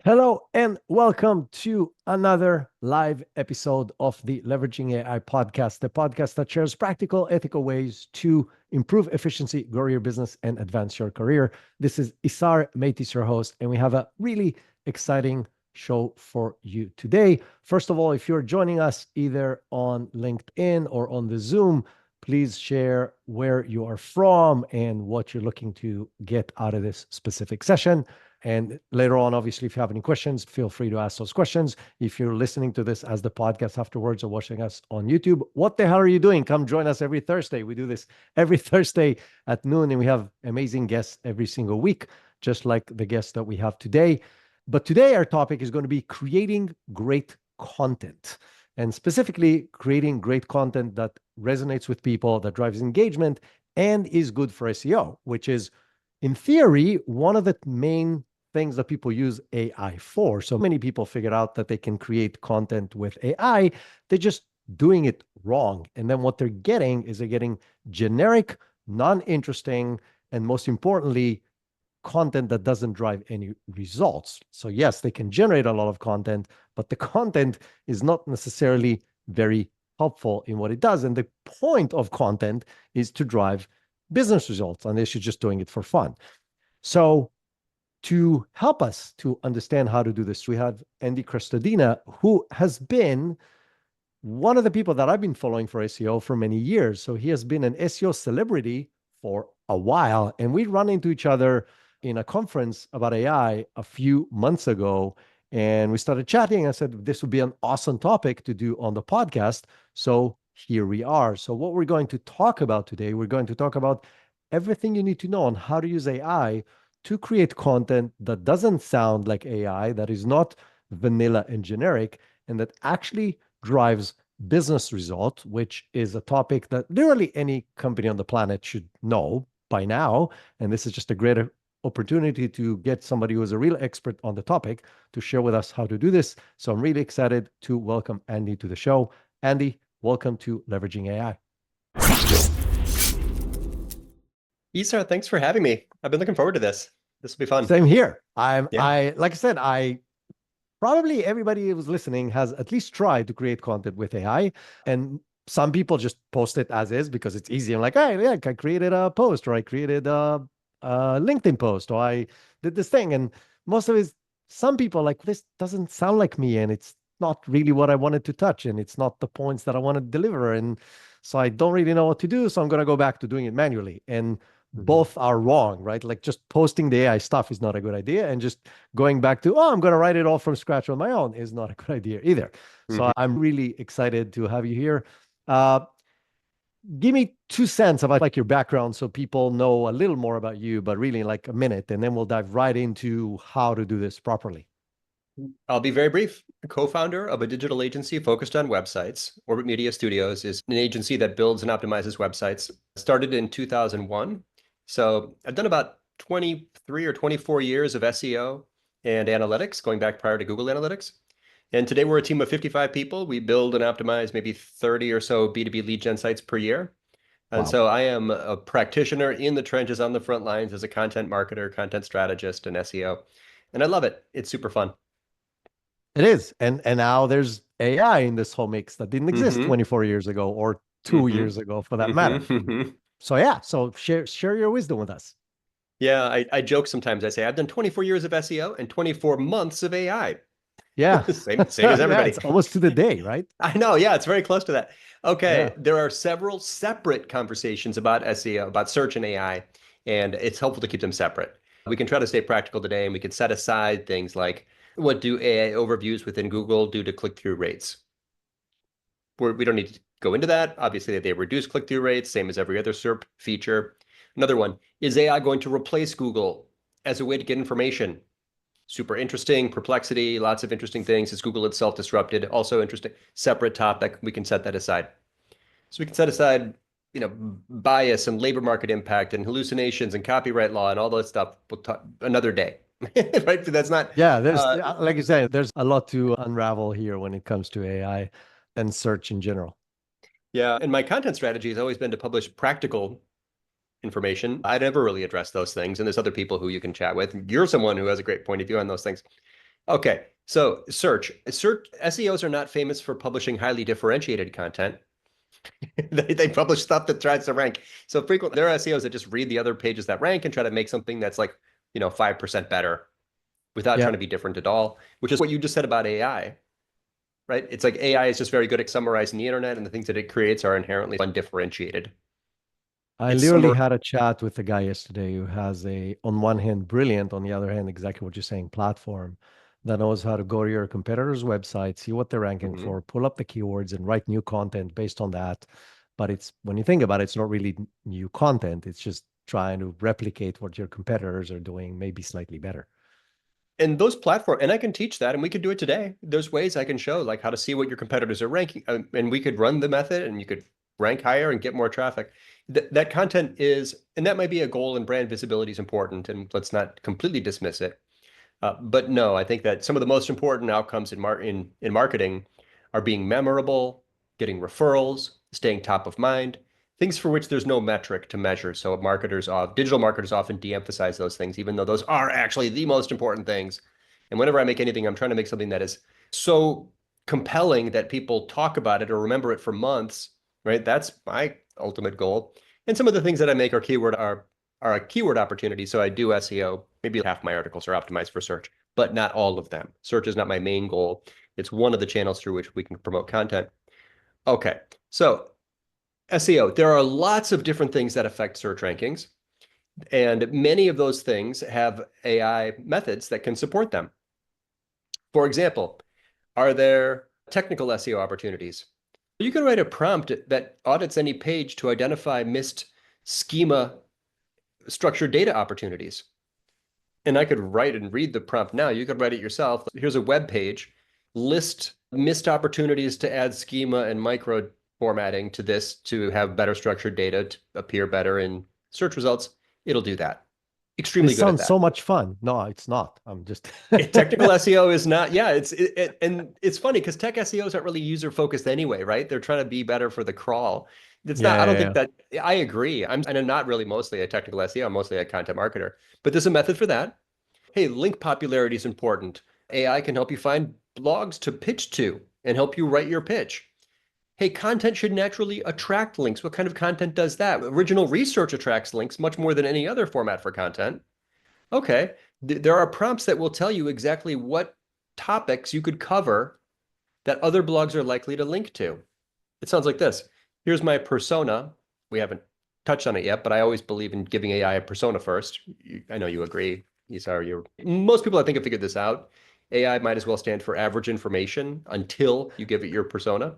Hello and welcome to another live episode of the Leveraging AI podcast, the podcast that shares practical, ethical ways to improve efficiency, grow your business, and advance your career. This is Isar Meitis, your host, and we have a really exciting show for you today. First of all, if you're joining us either on LinkedIn or on the Zoom, please share where you are from and what you're looking to get out of this specific session. And later on, obviously, if you have any questions, feel free to ask those questions. If you're listening to this as the podcast afterwards or watching us on YouTube, what the hell are you doing? Come join us every Thursday. We do this every Thursday at noon, and we have amazing guests every single week, just like the guests that we have today. But today, our topic is going to be creating great content, and specifically creating great content that resonates with people, that drives engagement, and is good for SEO, which is, in theory, one of the main things that people use AI for. So many people figured out that they can create content with AI. They're just doing it wrong. And then what they're getting is they're getting generic, non-interesting, and most importantly, content that doesn't drive any results. So yes, they can generate a lot of content, but the content is not necessarily very helpful in what it does. And the point of content is to drive business results, and they're just doing it for fun. So to help us to understand how to do this, we have Andy Crestodina, who has been one of the people that I've been following for SEO for many years. So he has been an SEO celebrity for a while, and we run into each other in a conference about AI a few months ago, and we started chatting. I said, this would be an awesome topic to do on the podcast. So here we are. So what we're going to talk about today, we're going to talk about everything you need to know on how to use AI to create content that doesn't sound like AI, that is not vanilla and generic, and that actually drives business results, which is a topic that literally any company on the planet should know by now. And this is just a great opportunity to get somebody who is a real expert on the topic to share with us how to do this. So I'm really excited to welcome Andy to the show. Andy, welcome to Leveraging AI. Isar, thanks for having me. I've been looking forward to this. This will be fun. Same here. Like I said, probably everybody who's listening has at least tried to create content with AI. And some people just post it as is because it's easy. I'm like, hey, yeah, I created a post, or I created a LinkedIn post, or I did this thing. And most of it is, some people are like, this doesn't sound like me, and it's not really what I wanted to touch, and it's not the points that I want to deliver. And so I don't really know what to do. So I'm going to go back to doing it manually. And both are wrong, right? Like just posting the AI stuff is not a good idea. And just going back to, I'm going to write it all from scratch on my own is not a good idea either. So I'm really excited to have you here. Give me 2 cents about like your background so people know a little more about you, but really in like a minute, and then we'll dive right into how to do this properly. I'll be very brief. Co-founder of a digital agency focused on websites. Orbit Media Studios is an agency that builds and optimizes websites. Started in 2001. So I've done about 23 or 24 years of SEO and analytics, going back prior to Google Analytics. And today we're a team of 55 people. We build and optimize maybe 30 or so B2B lead gen sites per year. And so I am a practitioner in the trenches on the front lines as a content marketer, content strategist, and SEO. And I love it. It's super fun. It is. And now there's AI in this whole mix that didn't exist 24 years ago or 2 years ago for that matter. So yeah, so share your wisdom with us. Yeah, I joke sometimes. I say I've done 24 years of SEO and 24 months of AI. Yeah. same as everybody. Yeah, it's almost to the day, right? I know. Yeah, it's very close to that. Okay, Yeah. there are several separate conversations about SEO, about search and AI, and it's helpful to keep them separate. We can try to stay practical today, and we can set aside things like what do AI overviews within Google do to click-through rates? We don't need to go into that. Obviously, they reduce click-through rates, same as every other SERP feature. Another one, is AI going to replace Google as a way to get information? Super interesting, perplexity, lots of interesting things. Is Google itself disrupted? Also interesting, separate topic. We can set that aside. So we can set aside, bias and labor market impact and hallucinations and copyright law and all that stuff. We'll talk another day, right? But that's not. Yeah, there's like you said, there's a lot to unravel here when it comes to AI and search in general. Yeah, and my content strategy has always been to publish practical information. I never really address those things, and there's other people who you can chat with. You're someone who has a great point of view on those things. Okay, so search SEOs are not famous for publishing highly differentiated content. They publish stuff that tries to rank. So frequently there are SEOs that just read the other pages that rank and try to make something that's like, 5% better without Yeah. trying to be different at all, which is what you just said about AI, right? It's like AI is just very good at summarizing the internet, and the things that it creates are inherently undifferentiated. I It's literally summar had a chat with a guy yesterday who has a, on one hand, brilliant, on the other hand, exactly what you're saying, platform that knows how to go to your competitors' website, see what they're ranking Mhm. for, pull up the keywords and write new content based on that. But it's, when you think about it, it's not really new content. It's just trying to replicate what your competitors are doing, maybe slightly better. And those platform, and I can teach that, and we could do it today. There's ways I can show like how to see what your competitors are ranking, and we could run the method, and you could rank higher and get more traffic. That content is, and that might be a goal, and brand visibility is important, and let's not completely dismiss it. But no, I think that some of the most important outcomes in marketing are being memorable, getting referrals, staying top of mind, things for which there's no metric to measure. So digital marketers often de-emphasize those things, even though those are actually the most important things. And whenever I make anything, I'm trying to make something that is so compelling that people talk about it or remember it for months, right? That's my ultimate goal. And some of the things that I make are a keyword opportunity. So I do SEO. Maybe half my articles are optimized for search, but not all of them. Search is not my main goal. It's one of the channels through which we can promote content. Okay, so SEO, there are lots of different things that affect search rankings, and many of those things have AI methods that can support them. For example, are there technical SEO opportunities? You can write a prompt that audits any page to identify missed schema structured data opportunities. And I could write and read the prompt now. You could write it yourself. Here's a web page, list missed opportunities to add schema and micro formatting to this to have better structured data to appear better in search results. It'll do that. Extremely This good at sounds that. so much fun. No, it's not. I'm just Technical SEO is not, yeah, and it's funny because tech SEOs aren't really user focused anyway, right? They're trying to be better for the crawl. It's not, Yeah, I don't yeah, think yeah. that, I agree. I'm not really mostly a technical SEO, I'm mostly a content marketer, but there's a method for that. Hey, link popularity is important. AI can help you find blogs to pitch to and help you write your pitch. Hey, content should naturally attract links. What kind of content does that? Original research attracts links much more than any other format for content. Okay, there are prompts that will tell you exactly what topics you could cover that other blogs are likely to link to. It sounds like this. Here's my persona. We haven't touched on it yet, but I always believe in giving AI a persona first. I know you agree. Most people I think have figured this out. AI might as well stand for average information until you give it your persona.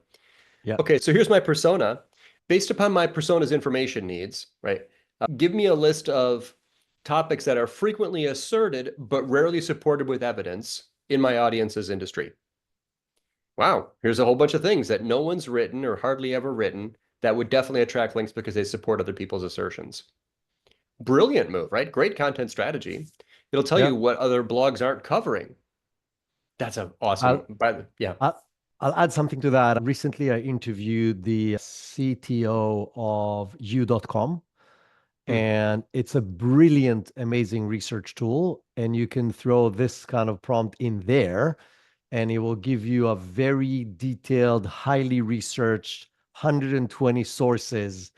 Yeah. Okay, so here's my persona. Based upon my persona's information needs, right? Give me a list of topics that are frequently asserted but rarely supported with evidence in my audience's industry. Wow, here's a whole bunch of things that no one's written or hardly ever written that would definitely attract links because they support other people's assertions. Brilliant move, right? Great content strategy. It'll tell Yeah. you what other blogs aren't covering. That's an awesome, I'll, yeah. I'll, I'll add something to that. Recently, I interviewed the CTO of U.com, Hmm. and it's a brilliant, amazing research tool. And you can throw this kind of prompt in there, and it will give you a very detailed, highly researched, 120 sources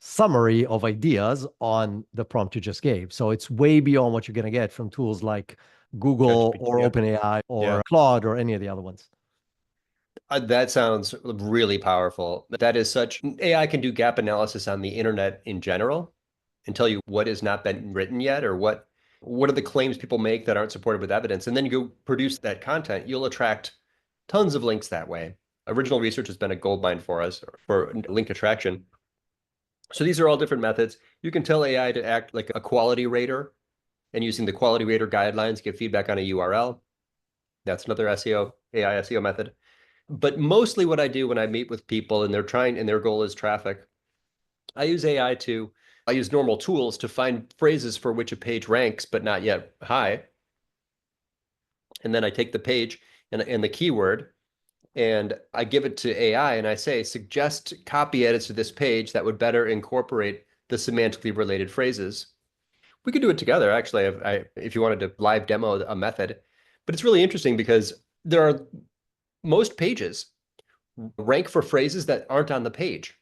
summary of ideas on the prompt you just gave. So it's way beyond what you're going to get from tools like Google ChatGPT, or yeah. OpenAI Yeah. or Claude or any of the other ones. That sounds really powerful. That is such, AI can do gap analysis on the internet in general and tell you what has not been written yet or what are the claims people make that aren't supported with evidence. And then you go produce that content, you'll attract tons of links that way. Original research has been a goldmine for us for link attraction. So these are all different methods. You can tell AI to act like a quality rater and using the quality rater guidelines, give feedback on a URL. That's another SEO, AI SEO method. But mostly what I do when I meet with people and their goal is traffic, I use I use normal tools to find phrases for which a page ranks, but not yet high. And then I take the page and the keyword and I give it to AI and I say, suggest copy edits to this page that would better incorporate the semantically related phrases. We could do it together, actually, if you wanted to live demo a method. But it's really interesting because most pages rank for phrases that aren't on the page.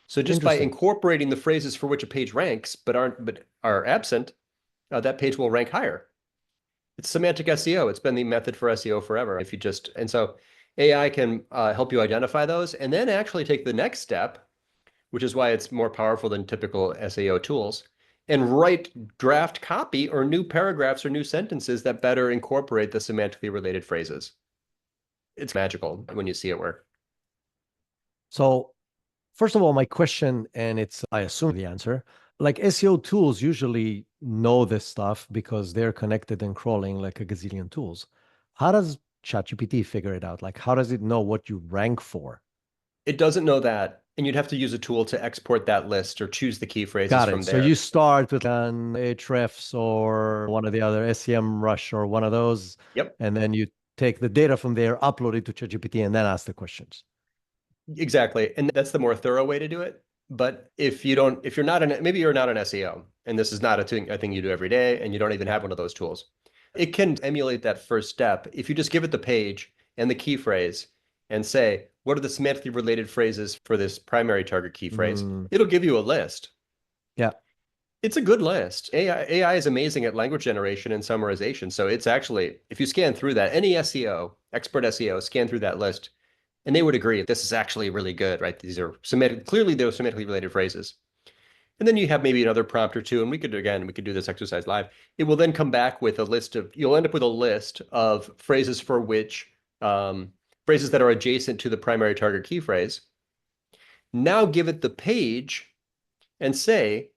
So just by Interesting. incorporating the phrases for which a page ranks but are absent, that page will rank higher. It's semantic SEO. It's been the method for SEO forever. And so AI can help you identify those and then actually take the next step, which is why it's more powerful than typical SEO tools, and write draft copy or new paragraphs or new sentences that better incorporate the semantically related phrases. It's magical when you see it work. So first of all, my question, and I assume the answer, like SEO tools usually know this stuff because they're connected and crawling like a gazillion tools. How does ChatGPT figure it out? Like, how does it know what you rank for? It doesn't know that, and you'd have to use a tool to export that list or choose the key phrases Got it. from So you there. start with an Ahrefs or one of the other SEM Rush or one of those, Yep. and then you take the data from there, upload it to ChatGPT, and then ask the questions. Exactly. And that's the more thorough way to do it. But if you're not maybe you're not an SEO and this is not a thing you do every day and you don't even have one of those tools, it can emulate that first step. If you just give it the page and the key phrase and say, what are the semantically related phrases for this primary target key phrase? Mm, It'll give you a list. yeah. It's a good list. AI is amazing at language generation and summarization. So it's actually, if you scan through that, any SEO, expert SEO, scan through that list, and they would agree this is actually really good, right? These are clearly those semantically related phrases. And then you have maybe another prompt or two, and we could do this exercise live. It will then come back with you'll end up with a list of phrases for which, phrases that are adjacent to the primary target key phrase. Now give it the page and say,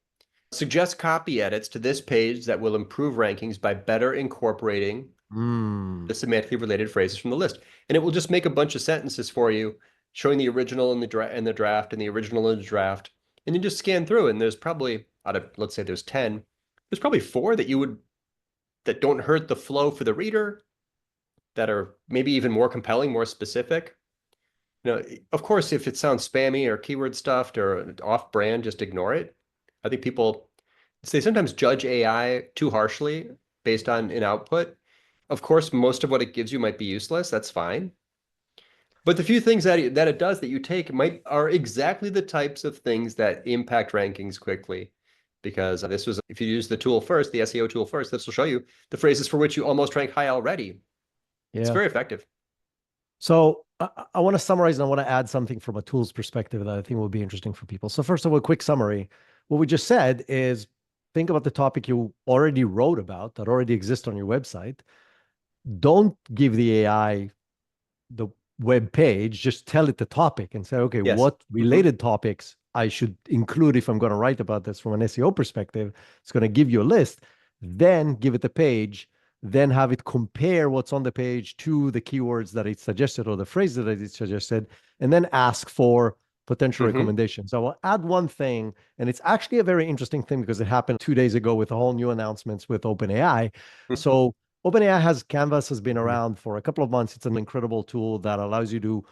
suggest copy edits to this page that will improve rankings by better incorporating Mm. the semantically related phrases from the list. And it will just make a bunch of sentences for you, showing the original in the draft and the original in the draft. And you just scan through, and there's probably out of, let's say there's 10, there's probably 4 that don't hurt the flow for the reader, that are maybe even more compelling, more specific. Of course, if it sounds spammy or keyword stuffed or off-brand, just ignore it. I think they sometimes judge AI too harshly based on an output. Of course, most of what it gives you might be useless. That's fine. But the few things that it does that you take are exactly the types of things that impact rankings quickly. Because if you use the tool first, the SEO tool first, this will show you the phrases for which you almost rank high already. It's Yeah. very effective. So I want to summarize and I want to add something from a tools perspective that I think will be interesting for people. So first of all, a quick summary. What we just said is think about the topic you already wrote about that already exists on your website. Don't give the AI the web page, just tell it the topic and say, okay, Yes. what related topics I should include if I'm going to write about this from an SEO perspective. It's going to give you a list, then give it the page, then have it compare what's on the page to the keywords that it suggested or the phrases that it suggested, and then ask for potential recommendations. So I'll add one thing, and it's actually a very interesting thing because it happened 2 days ago with a whole new announcements with OpenAI. So Canvas has been around for a couple of months. It's an incredible tool that allows you to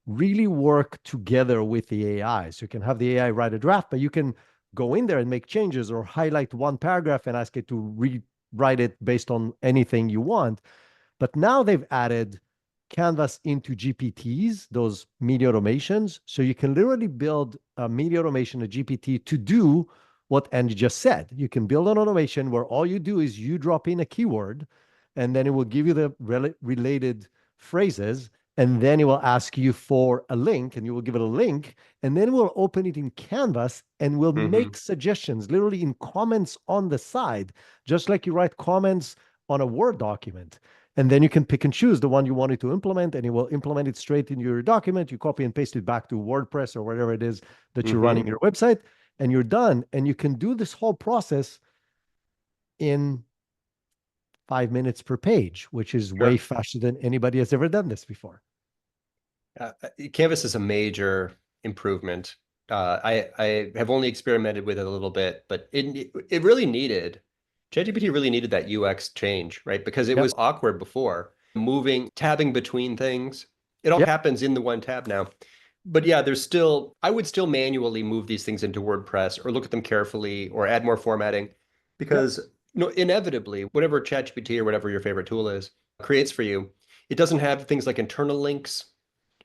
really work together with the AI. So you can have the AI write a draft, but you can go in there and make changes or highlight one paragraph and ask it to rewrite it based on anything you want. But now they've added Canvas into GPTs, those media automations. So you can literally build a media automation, a GPT, to do what Andy just said. You can build an automation where all you do is you drop in a keyword, and then it will give you the related phrases, and then it will ask you for a link, and you will give it a link, and then we'll open it in Canvas and we'll make suggestions literally in comments on the side, just like you write comments on a Word document. And then you can pick and choose the one you wanted to implement, and it will implement it straight in your document. You copy and paste it back to WordPress or whatever it is that you're running your website, and you're done. And you can do this whole process in 5 minutes per page, which is way Sure. faster than anybody has ever done this before. Canvas is a major improvement. I have only experimented with it a little bit, but it really needed ChatGPT really needed that UX change, right? Because it Yep. was awkward before, tabbing between things. It all Yep. happens in the one tab now. But yeah, I would still manually move these things into WordPress or look at them carefully or add more formatting Yep. because inevitably, whatever ChatGPT or whatever your favorite tool is, creates for you, it doesn't have things like internal links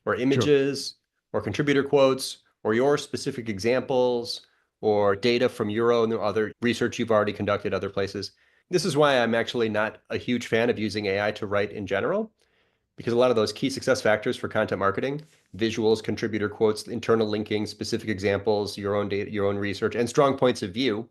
or True. images or contributor quotes or your specific examples or data from your own or other research you've already conducted other places. This is why I'm actually not a huge fan of using AI to write in general, because a lot of those key success factors for content marketing, visuals, contributor quotes, internal linking, specific examples, your own data, your own research, and strong points of view,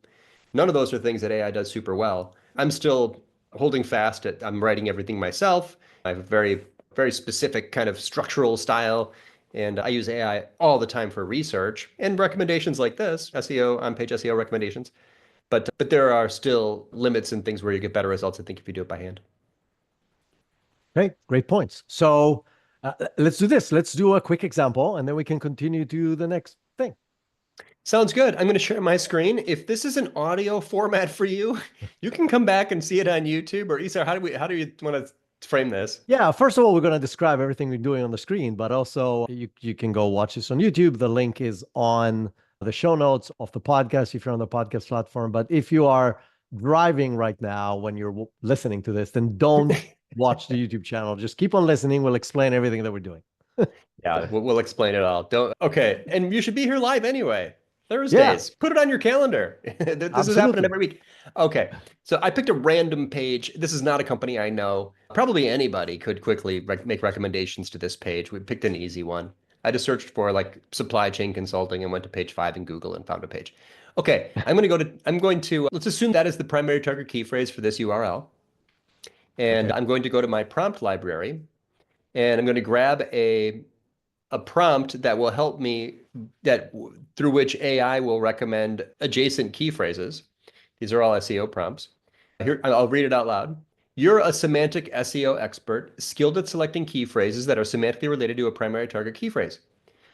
none of those are things that AI does super well. I'm still holding fast at I'm writing everything myself. I have a very specific kind of structural style, and I use AI all the time for research and recommendations like this, SEO, on-page SEO recommendations. But there are still limits and things where you get better results, I think, if you do it by hand. Okay, great points. So let's do this. Let's do a quick example, and then we can continue to the next thing. Sounds good. I'm going to share my screen. If this is an audio format for you, you can come back and see it on YouTube. Or Isa, how do you want to frame this? Yeah, first of all, we're going to describe everything we're doing on the screen, but also you can go watch this on YouTube. The link is on the show notes of the podcast if you're on the podcast platform. But if you are driving right now when you're listening to this, then don't watch the YouTube channel. Just keep on listening. We'll explain everything that we're doing. Yeah, we'll explain it all. Don't. Okay, and you should be here live anyway. Yeah, Thursdays. Put it on your calendar. This is happening absolutely. every week. Okay, so I picked a random page. This is not a company I know. Probably anybody could quickly make recommendations to this page. We picked an easy one. I just searched for like supply chain consulting and went to page 5 in Google and found a page. Okay, I'm going to, let's assume that is the primary target key phrase for this URL. And Okay. I'm going to go to my prompt library and I'm going to grab a prompt that will help me through which AI will recommend adjacent key phrases. These are all SEO prompts. Here, I'll read it out loud. You're a semantic SEO expert, skilled at selecting key phrases that are semantically related to a primary target key phrase.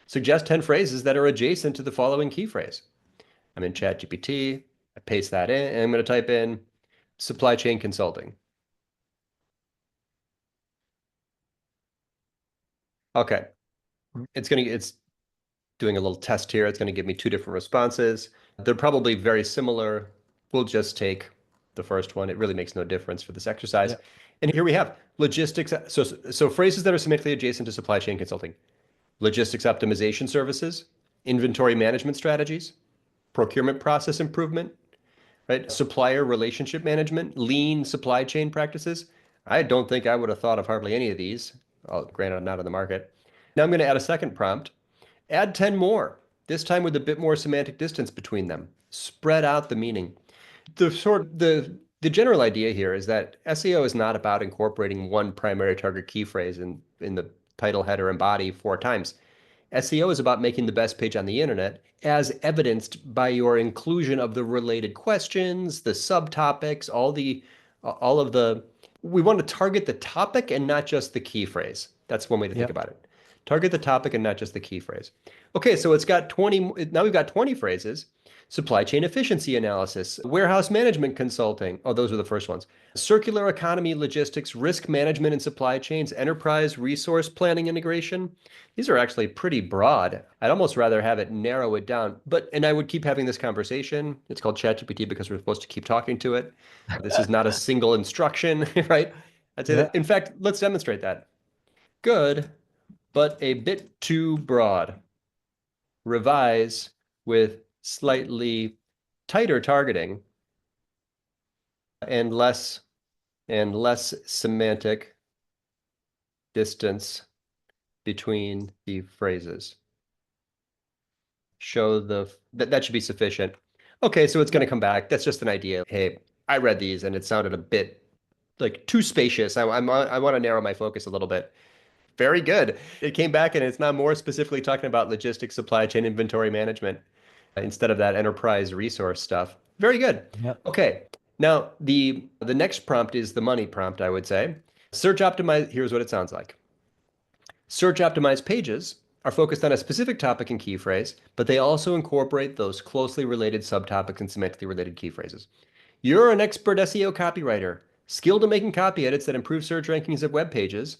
Suggest 10 phrases that are adjacent to the following key phrase. I'm in ChatGPT. I paste that in, and I'm going to type in supply chain consulting. Okay. It's doing a little test here. It's going to give me 2 different responses. They're probably very similar. We'll just take the first one. It really makes no difference for this exercise. Yeah. And here we have logistics. So phrases that are semantically adjacent to supply chain consulting, logistics optimization services, inventory management strategies, procurement process improvement, right? Supplier relationship management, lean supply chain practices. I don't think I would have thought of hardly any of these. Granted, I'm not in the market. Now I'm going to add a second prompt. Add 10 more, this time with a bit more semantic distance between them. Spread out the meaning. The general idea here is that SEO is not about incorporating one primary target key phrase in the title, header, and body 4 times. SEO is about making the best page on the internet, as evidenced by your inclusion of the related questions, the subtopics, all of the. We want to target the topic and not just the key phrase. That's one way to think Yeah. about it. Target the topic and not just the key phrase. Okay, so it's got 20, now we've got 20 phrases. Supply chain efficiency analysis, warehouse management consulting. Oh, those are the first ones. Circular economy logistics, risk management and supply chains, enterprise resource planning integration. These are actually pretty broad. I'd almost rather have it narrow it down, and I would keep having this conversation. It's called ChatGPT because we're supposed to keep talking to it. This is not a single instruction, right? I'd say Yeah. that, in fact, let's demonstrate that. Good, but a bit too broad. Revise with slightly tighter targeting and less semantic distance between the phrases. That should be sufficient. Okay, so it's going to come back. That's just an idea. Hey, I read these and it sounded a bit like too spacious. I want to narrow my focus a little bit. Very good. It came back and it's now more specifically talking about logistics, supply chain, inventory management instead of that enterprise resource stuff. Very good. Yeah. Okay. Now the next prompt is the money prompt, I would say. Search optimize. Here's what it sounds like. Search optimized pages are focused on a specific topic and key phrase, but they also incorporate those closely related subtopics and semantically related key phrases. You're an expert SEO copywriter, skilled at making copy edits that improve search rankings of web pages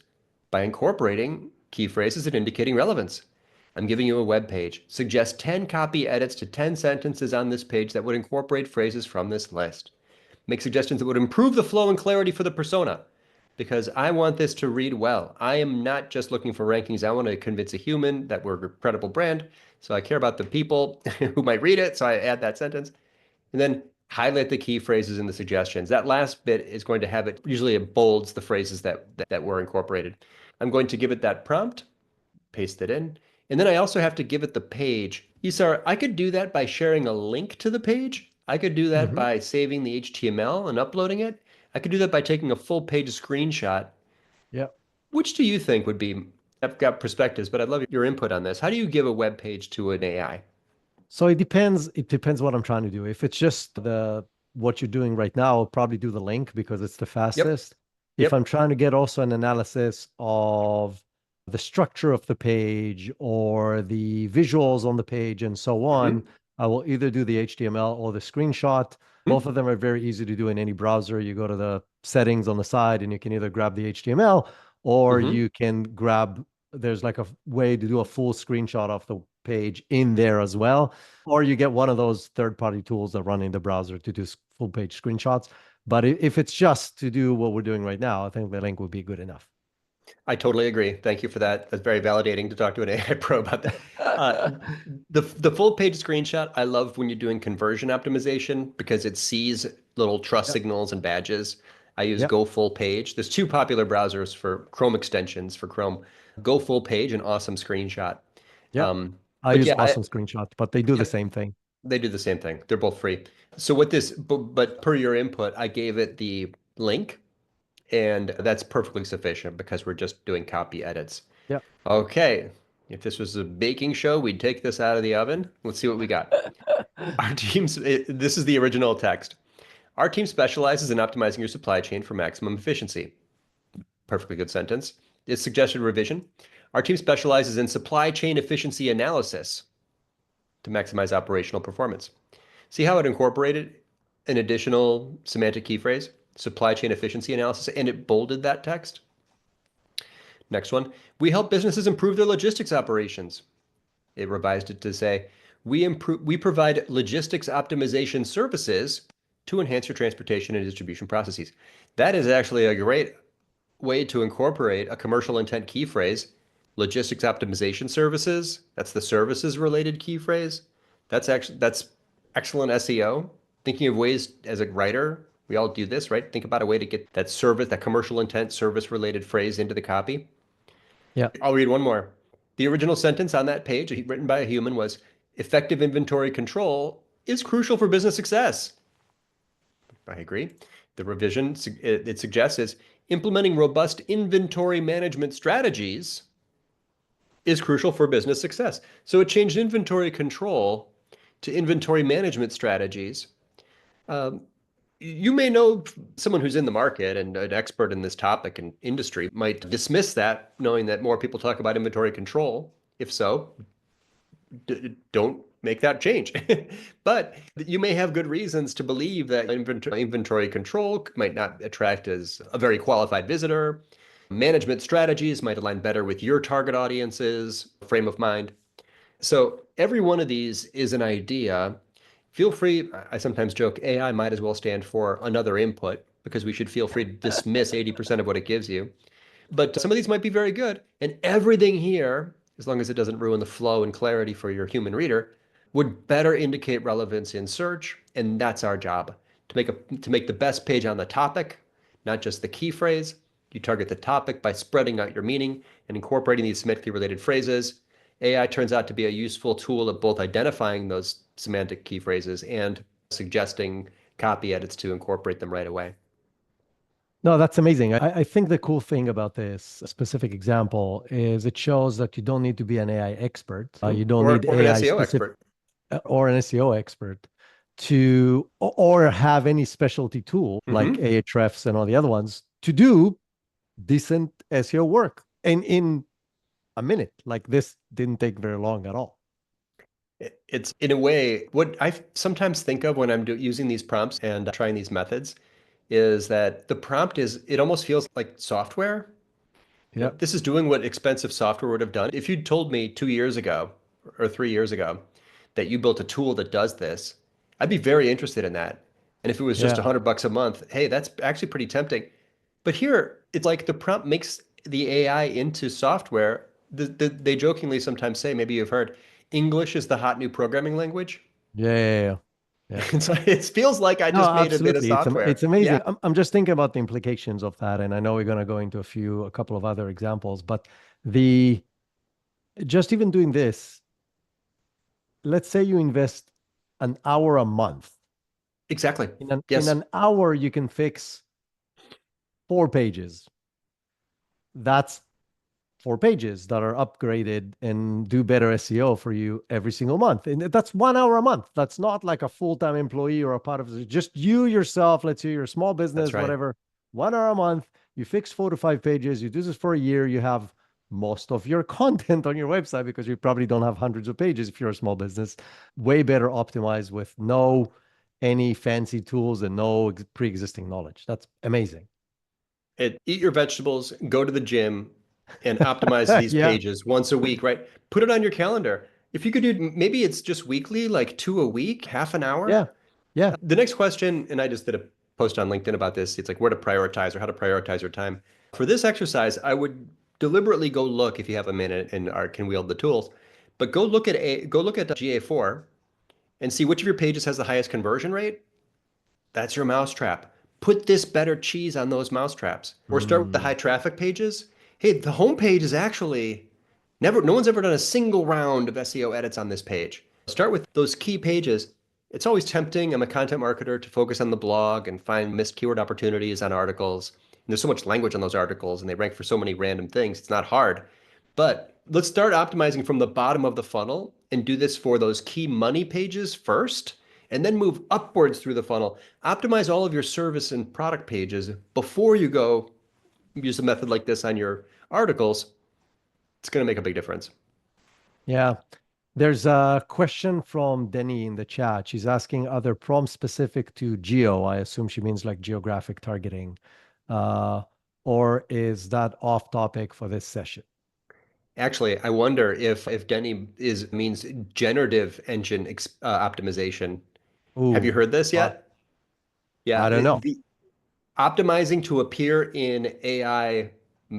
by incorporating key phrases and indicating relevance. I'm giving you a web page. Suggest 10 copy edits to 10 sentences on this page that would incorporate phrases from this list. Make suggestions that would improve the flow and clarity for the persona. because I want this to read well. I am not just looking for rankings. I want to convince a human that we're a credible brand. So I care about the people who might read it. So I add that sentence and then highlight the key phrases in the suggestions. That last bit is going to have it, usually it bolds the phrases that were incorporated. I'm going to give it that prompt, paste it in. And then I also have to give it the page. Isar, I could do that by sharing a link to the page. I could do that Hmm. by saving the HTML and uploading it. I could do that by taking a full page screenshot. Yeah. Which do you think would be, I've got perspectives, but I'd love your input on this. How do you give a web page to an AI? So it depends. It depends what I'm trying to do. If it's just the what you're doing right now, I'll probably do the link because it's the Yep, fastest. If I'm yep. trying to get also an analysis of the structure of the page or the visuals on the page and so on, Mhm. I will either do the HTML or the screenshot. Both of them are very easy to do in any browser. You go to the settings on the side and you can either grab the HTML or Mhm. you can grab, there's like a way to do a full screenshot of the page in there as well. Or you get one of those third-party tools that run in the browser to do full page screenshots. But if it's just to do what we're doing right now, I think the link would be good enough. I totally agree. Thank you for that. That's very validating to talk to an AI pro about that. Uh, the full page screenshot, I love when you're doing conversion optimization because it sees little trust Yep. signals and badges. I use Yep. Go Full Page. There's two popular browsers for Chrome extensions for Chrome. Go Full Page and Awesome Screenshot. Yep. Um, I but use yeah, Awesome Screenshot, but they do the yep, same thing. they do the same thing. They're both free. So what this, but per your input, I gave it the link, and that's perfectly sufficient because we're just doing copy edits. Yep. Okay, if this was a baking show, we'd take this out of the oven. Let's see what we got. Our team's, this is the original text. Our team specializes in optimizing your supply chain for maximum efficiency. Perfectly good sentence. It's suggested revision. Our team specializes in supply chain efficiency analysis to maximize operational performance. See how it incorporated an additional semantic key phrase, supply chain efficiency analysis, and it bolded that text? Next one, we help businesses improve their logistics operations. It revised it to say, we provide logistics optimization services to enhance your transportation and distribution processes. That is actually a great way to incorporate a commercial intent key phrase, logistics optimization services. That's the services related key phrase. That's excellent SEO. Thinking of ways as a writer, we all do this, right? Think about a way to get that service, that commercial intent service related phrase into the copy. Yeah. I'll read one more. The original sentence on that page, written by a human, was effective inventory control is crucial for business success. I agree. The revision it suggests is implementing robust inventory management strategies is crucial for business success. So it changed inventory control to inventory management strategies. Um, you may know someone who's in the market and an expert in this topic and industry might dismiss that, knowing that more people talk about inventory control. If so, don't make that change. But you may have good reasons to believe that inventory control might not attract as a very qualified visitor. Management strategies might align better with your target audience's frame of mind. So every one of these is an idea. Feel free, I sometimes joke, AI might as well stand for another input because we should feel free to dismiss 80% of what it gives you. But some of these might be very good. And everything here, as long as it doesn't ruin the flow and clarity for your human reader, would better indicate relevance in search. And that's our job to make the best page on the topic, not just the key phrase. You target the topic by spreading out your meaning and incorporating these semantically related phrases. AI turns out to be a useful tool of both identifying those semantic key phrases and suggesting copy edits to incorporate them right away. No, that's amazing. I think the cool thing about this specific example is it shows that you don't need to be an AI expert. You don't need Or an AI SEO specific expert. or an SEO expert to or have any specialty tool like Mm-hmm. Ahrefs and all the other ones to do decent SEO work. And in a minute, like this didn't take very long at all. It's in a way what I sometimes think of when I'm using these prompts and trying these methods is that the prompt is, it almost feels like software. You know, Yeah. this is doing what expensive software would have done. If you'd told me 2 years ago or 3 years ago that you built a tool that does this, I'd be very interested in that. And if it was just Yeah. $100 a month, hey, that's actually pretty tempting. But here, It's like the prompt makes the AI into software. They jokingly sometimes say, maybe you've heard, English is the hot new programming language. Yeah, yeah, yeah. Yeah. And so it feels like I No, just made a bit of absolutely. It's software. amazing. Yeah, I'm just thinking about the implications of that, and I know we're going to go into a couple of other examples, but the just even doing this, let's say you invest an hour a month. exactly. In Yes, an hour, you can fix 4 pages. That's 4 pages that are upgraded and do better SEO for you every single month. And that's 1 hour a month. That's not like a full-time employee or a part of it. Just you yourself, let's say you're a small that's business, right. whatever, 1 hour a month, you fix 4 to 5 pages, you do this for a year, you have most of your content on your website because you probably don't have hundreds of pages if you're a small business, way better optimized with no any fancy tools and no pre-existing knowledge. That's amazing. Eat your vegetables, go to the gym, and optimize these Yeah, pages once a week, right? Put it on your calendar. If you could do, maybe it's just weekly, like two a week, half an hour. yeah, yeah. The next question, and I just did a post on LinkedIn about this, it's like where to prioritize or how to prioritize your time. For this exercise, I would deliberately go look if you have a minute and can wield the tools, but go look at GA4 and see which of your pages has the highest conversion rate. That's your mousetrap. Put this better cheese on those mousetraps. Or start with the high Mm. traffic pages. Hey, the home page is actually no one's ever done a single round of SEO edits on this page. Start with those key pages. It's always tempting. I'm a content marketer to focus on the blog and find missed keyword opportunities on articles. And there's so much language on those articles and they rank for so many random things. It's not hard. But let's start optimizing from the bottom of the funnel and do this for those key money pages first, and then move upwards through the funnel. Optimize all of your service and product pages before you go use a method like this on your articles. It's going to make a big difference. Yeah. There's a question from Denny in the chat. She's asking, are there prompts specific to geo? I assume she means like geographic targeting. Uh, or is that off topic for this session? Actually, I wonder if Denny is means generative engine optimization. Have you Ooh, heard this uh, yet? Yeah, I don't know. the optimizing to appear in AI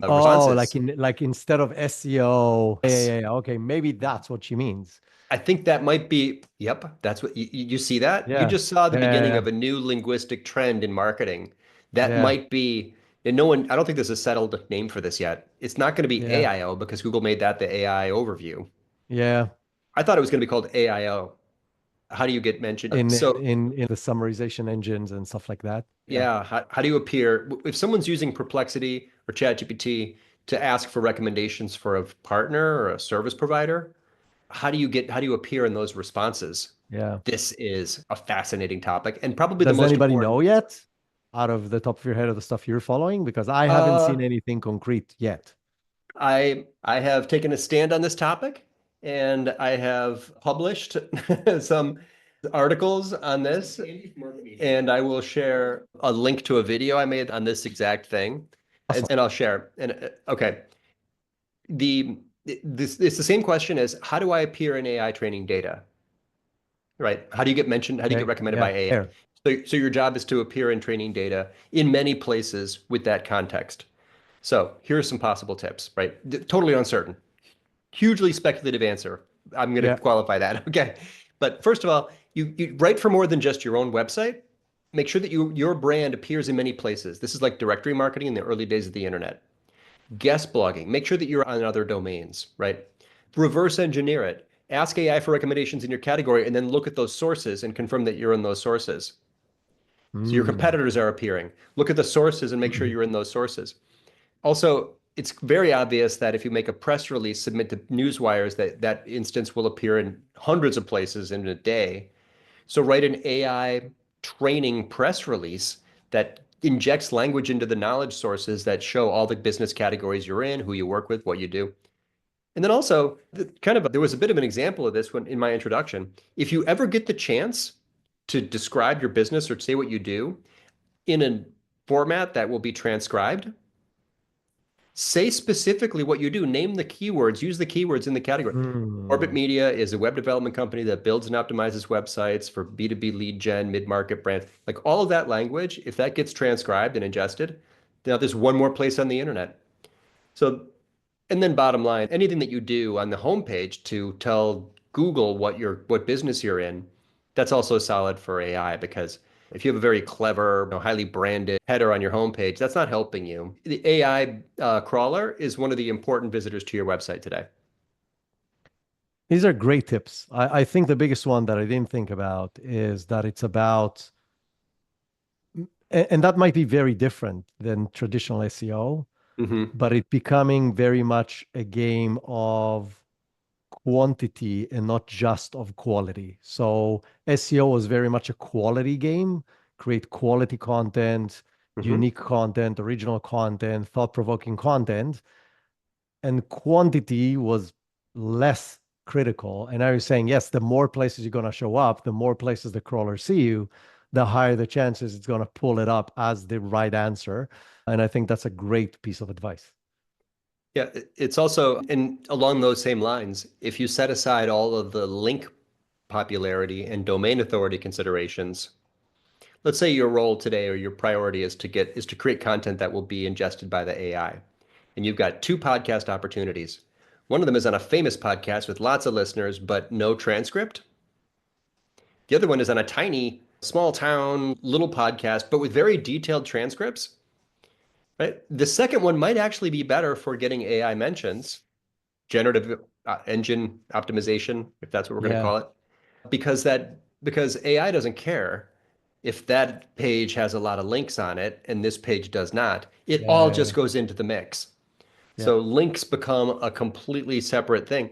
Oh, responses. like instead of SEO. Yeah, Yes. yeah, yeah. Okay, maybe that's what she means. I think that might be, yep, that's what you see that? You Yeah. just saw the Yeah, beginning yeah, of a new linguistic trend in marketing. That yeah, might be, and no one, I don't think there's a settled name for this yet. It's not going to be yeah, AIO because Google made that the AI overview. yeah. I thought it was going to be called AIO. How do you get mentioned? So, In the summarization engines and stuff like that. Yeah. yeah, how do you appear? If someone's using Perplexity or ChatGPT to ask for recommendations for a partner or a service provider, how do you appear in those responses? Yeah. This is a fascinating topic and probably the Does most anybody important. know yet out of the top of your head of the stuff you're following? Because I haven't Uh, seen anything concrete yet. I have taken a stand on this topic and I have published some articles on this, and I will share a link to a video I made on this exact thing, Awesome. and I'll share. And okay, it's the same question as how do I appear in AI training data, right? How do you get mentioned? How do you get Okay. recommended Yeah. by AI? There. So your job is to appear in training data in many places with that context. So here are some possible tips, right? Totally uncertain, hugely speculative answer. I'm going to Yeah. qualify that. Okay. But first of all, you write for more than just your own website. Make sure that your brand appears in many places. This is like directory marketing in the early days of the internet. Guest blogging. Make sure that you're on other domains, right? Reverse engineer it. Ask AI for recommendations in your category and then look at those sources and confirm that you're in those sources. So your Mm. competitors are appearing. Look at the sources and make sure you're in those sources. Also, it's very obvious that if you make a press release, submit to newswires, that instance will appear in hundreds of places in a day. So write an AI training press release that injects language into the knowledge sources that show all the business categories you're in, who you work with, what you do. And then also, there was a bit of an example of this when in my introduction. If you ever get the chance to describe your business or say what you do in a format that will be transcribed, say specifically what you do. Name the keywords, use the keywords in the category. Orbit Mm. Media is a web development company that builds and optimizes websites for B2B lead gen, mid-market brands. Like all of that language, if that gets transcribed and ingested, Now there's one more place on the internet. So, and then bottom line, anything that you do on the homepage to tell Google what business you're in, that's also solid for AI because if you have a very clever, highly branded header on your homepage, that's not helping you. The AI crawler is one of the important visitors to your website today. These are great tips. I think the biggest one that I didn't think about is that it's about, and that might be very different than traditional SEO, Hmm. but it becoming very much a game of quantity and not just of quality. So SEO was very much a quality game, create quality content, Hmm. unique content, original content, thought-provoking content, and quantity was less critical. And I was saying, yes, the more places you're going to show up, the more places the crawlers see you, the higher the chances it's going to pull it up as the right answer. And I think that's a great piece of advice. Yeah, it's also, and along those same lines, if you set aside all of the link popularity and domain authority considerations, let's say your role today or your priority is to create content that will be ingested by the AI. And you've got two podcast opportunities. One of them is on a famous podcast with lots of listeners, but no transcript. The other one is on a tiny, small town, little podcast, but with very detailed transcripts. Right? The second one might actually be better for getting AI mentions, generative engine optimization, if that's what we're going to Yeah. call it, because AI doesn't care if that page has a lot of links on it and this page does not. It all Yeah. just goes into the mix. Yeah. So links become a completely separate thing.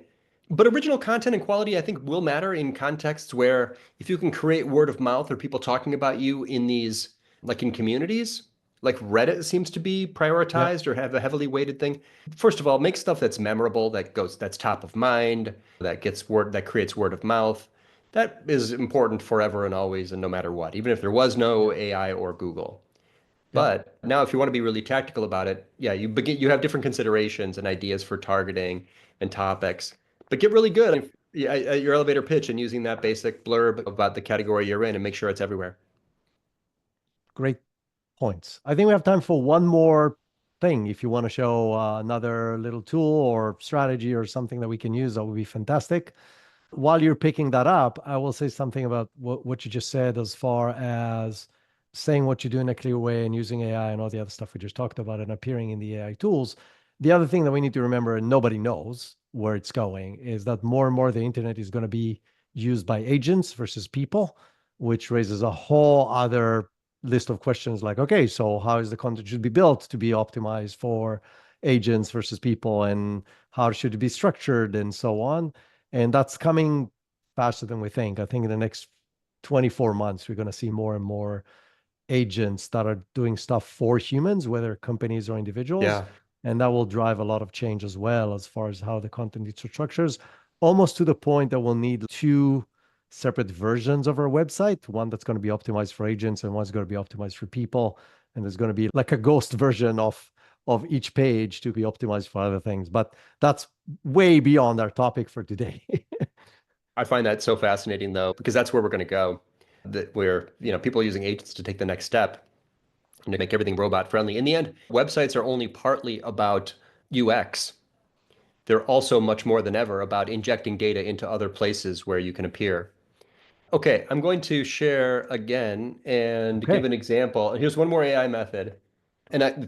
But original content and quality, I think, will matter in contexts where if you can create word of mouth or people talking about you in these, like in communities, like Reddit seems to be Yeah. prioritized or have a heavily weighted thing. First of all, make stuff that's memorable, that's top of mind, that creates word of mouth. That is important forever and always and no matter what, even if there was no Yeah. AI or Google. Yeah. But now, if you want to be really tactical about it, yeah, you have different considerations and ideas for targeting and topics. But get really good at your elevator pitch and using that basic blurb about the category you're in and make sure it's everywhere. Great points. I think we have time for one more thing. If you want to show another little tool or strategy or something that we can use, that would be fantastic. While you're picking that up, I will say something about what you just said as far as saying what you do in a clear way and using AI and all the other stuff we just talked about and appearing in the AI tools. The other thing that we need to remember, and nobody knows where it's going, is that more and more the internet is going to be used by agents versus people, which raises a whole other list of questions like, okay, so how is the content should be built to be optimized for agents versus people, and how should it be structured and so on. And that's coming faster than we think. I think in the next 24 months, we're going to see more and more agents that are doing stuff for humans, whether companies or individuals. Yeah. And that will drive a lot of change as well as far as how the content is structures, almost to the point that we'll need two separate versions of our website, one that's going to be optimized for agents and one's going to be optimized for people. And there's going to be like a ghost version of each page to be optimized for other things. But that's way beyond our topic for today. I find that so fascinating though, because that's where we're going to go. That where, people are using agents to take the next step and to make everything robot friendly. In the end, websites are only partly about UX. They're also much more than ever about injecting data into other places where you can appear. Okay, I'm going to share again and give Okay. an example. Here's one more AI method.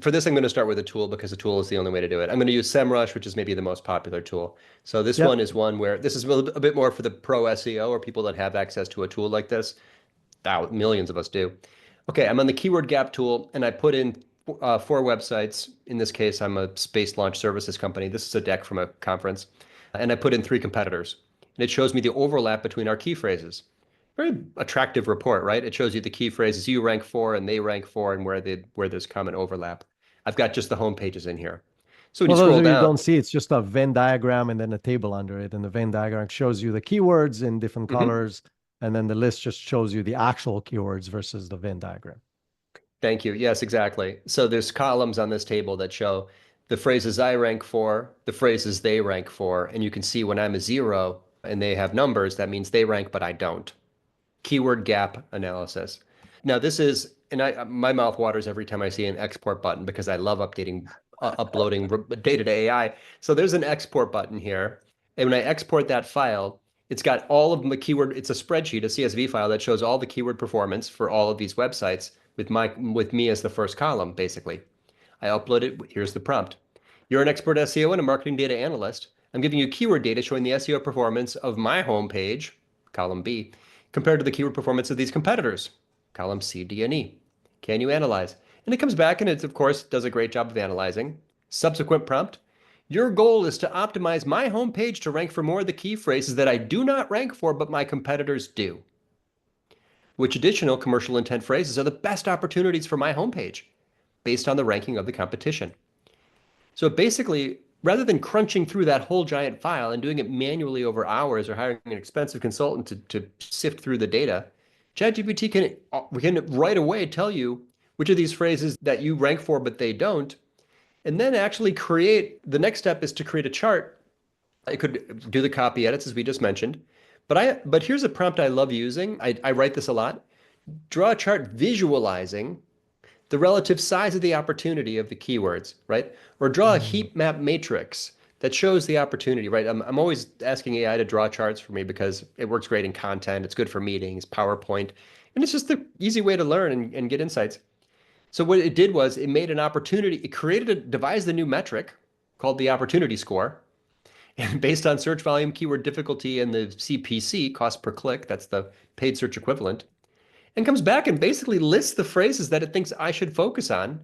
For this, I'm going to start with a tool because a tool is the only way to do it. I'm going to use SEMrush, which is maybe the most popular tool. So this one Yep. is one where this is a bit more for the pro SEO or people that have access to a tool like this. Millions of us do. Okay, I'm on the keyword gap tool and I put in four websites. In this case, I'm a space launch services company. This is a deck from a conference. And I put in three competitors. And it shows me the overlap between our key phrases. Very attractive report, right? It shows you the key phrases you rank for and they rank for and where there's common overlap. I've got just the home pages in here. So when you For those scroll of you who down, don't see, it's just a Venn diagram and then a table under it. And the Venn diagram shows you the keywords in different mhm. colors. And then the list just shows you the actual keywords versus the Venn diagram. Thank you. Yes, exactly. So there's columns on this table that show the phrases I rank for, the phrases they rank for, and you can see when I'm a zero and they have numbers, that means they rank, but I don't. Keyword gap analysis. Now, this is and my mouth waters every time I see an export button because I love uploading data to AI. So there's an export button here. And when I export that file, it's got all of the keyword, it's a spreadsheet, a CSV file that shows all the keyword performance for all of these websites with me as the first column, basically. I upload it. Here's the prompt. You're an expert SEO and a marketing data analyst. I'm giving you keyword data showing the SEO performance of my homepage, column B, compared to the keyword performance of these competitors, column C, D, and E. Can you analyze? And it comes back and it, of course, does a great job of analyzing. Subsequent prompt. Your goal is to optimize my homepage to rank for more of the key phrases that I do not rank for, but my competitors do. Which additional commercial intent phrases are the best opportunities for my homepage based on the ranking of the competition? So basically, rather than crunching through that whole giant file and doing it manually over hours or hiring an expensive consultant to sift through the data, ChatGPT can right away tell you which of these phrases that you rank for but they don't, and then actually the next step is to create a chart. I could do the copy edits as we just mentioned, but here's a prompt I love using. I write this a lot. Draw a chart visualizing the relative size of the opportunity of the keywords, right? Or draw a Mm. heat map matrix that shows the opportunity, right? I'm always asking AI to draw charts for me because it works great in content. It's good for meetings, PowerPoint, and it's just the easy way to learn and get insights. So what it did was it made an opportunity, devised a new metric called the opportunity score. And based on search volume, keyword difficulty, and the CPC, cost per click, that's the paid search equivalent, and comes back and basically lists the phrases that it thinks I should focus on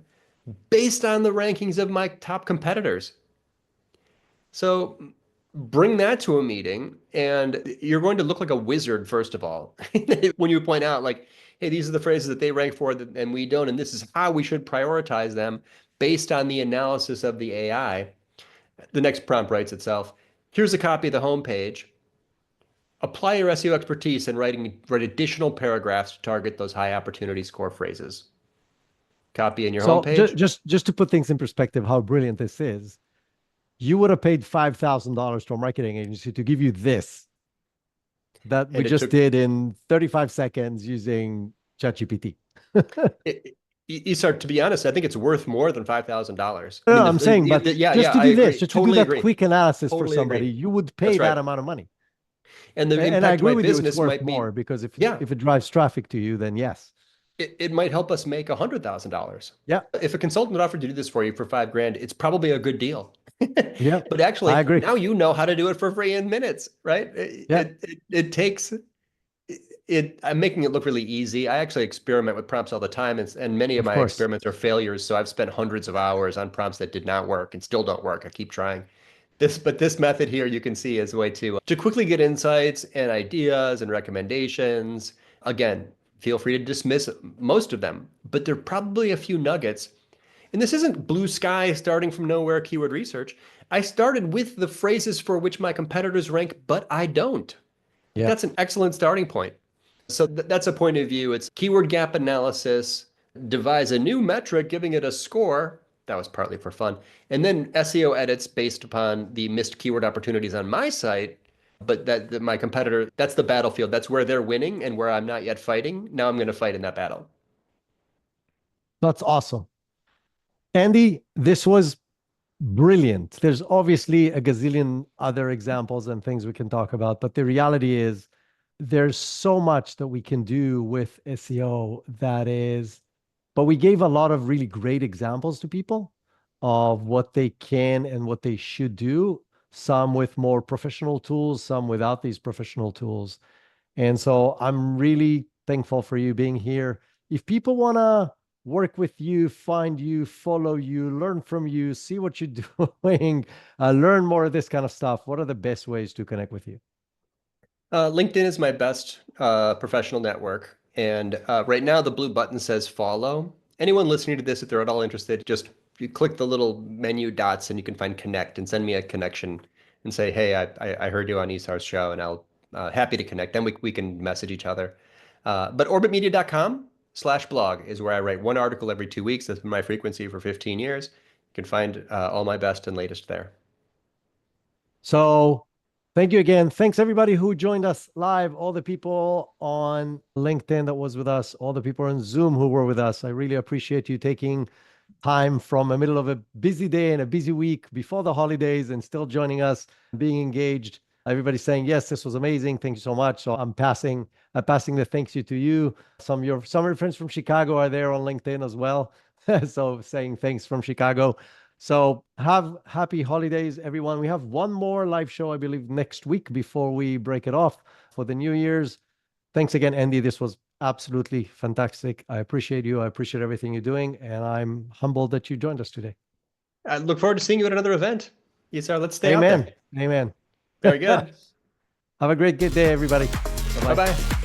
based on the rankings of my top competitors. So bring that to a meeting, and you're going to look like a wizard, first of all, when you point out, like, hey, these are the phrases that they rank for and we don't, and this is how we should prioritize them based on the analysis of the AI. The next prompt writes itself. Here's a copy of the homepage. Apply your SEO expertise and write additional paragraphs to target those high opportunity score phrases. Copy in your So homepage. just to put things in perspective, how brilliant this is, you would have paid $5,000 to a marketing agency to give you this that we And it just took did in 35 seconds using ChatGPT. to be honest, I think it's worth more than $5,000. I No, mean, I'm saying, but yeah, just yeah, to I do this, agree. just to do Totally that agree. quick analysis for Totally somebody, agree. you would pay That's that right. amount of money. And the And I impact to agree my with you, it's business worth might more be, because yeah, if it drives traffic to you, then yes. it might help us make $100,000. Yeah, If a consultant offered to do this for you for 5 grand, it's probably a good deal. yeah, But I actually, agree. now you know how to do it for free in minutes, right? Yeah, It takes I'm making it look really easy. I actually experiment with prompts all the time, and many of of my course. experiments are failures. So I've spent hundreds of hours on prompts that did not work and still don't work. I keep trying. But this method here, you can see, is a way to quickly get insights and ideas and recommendations. Again, feel free to dismiss most of them, but there are probably a few nuggets. And this isn't blue sky starting from nowhere keyword research. I started with the phrases for which my competitors rank, but I don't. Like, Yeah. that's an excellent starting point. So that's a point of view. It's keyword gap analysis, devise a new metric, giving it a score. That was partly for fun. And then SEO edits based upon the missed keyword opportunities on my site. But that my competitor, that's the battlefield. That's where they're winning and where I'm not yet fighting. Now I'm going to fight in that battle. That's awesome. Andy, this was brilliant. There's obviously a gazillion other examples and things we can talk about, but the reality is there's so much that we can do with SEO but we gave a lot of really great examples to people of what they can and what they should do, some with more professional tools, some without these professional tools. And so I'm really thankful for you being here. If people want to work with you, find you, follow you, learn from you, see what you're doing, learn more of this kind of stuff, what are the best ways to connect with you? LinkedIn is my best professional network. And right now, the blue button says follow. Anyone listening to this, if they're at all interested, just you click the little menu dots and you can find connect and send me a connection and say, hey, I heard you on Esar's show and I'll happy to connect. Then we can message each other. But orbitmedia.com/blog is where I write one article every 2 weeks. That's been my frequency for 15 years. You can find all my best and latest there. So Thank you again. Thanks everybody who joined us live, all the people on LinkedIn that was with us, all the people on Zoom who were with us. I really appreciate you taking time from the middle of a busy day and a busy week before the holidays and still joining us, being engaged. Everybody's saying, yes, this was amazing. Thank you so much. So I'm passing the thanks you to you. Some of your friends from Chicago are there on LinkedIn as well. So saying thanks from Chicago. So have happy holidays, everyone. We have one more live show, I believe, next week before we break it off for the New Year's. Thanks again, Andy. This was absolutely fantastic. I appreciate you. I appreciate everything you're doing. And I'm humbled that you joined us today. I look forward to seeing you at another event. Yisar, let's stay out Amen. there. Amen. Very good. Have a great day, everybody. Bye-bye. Bye-bye.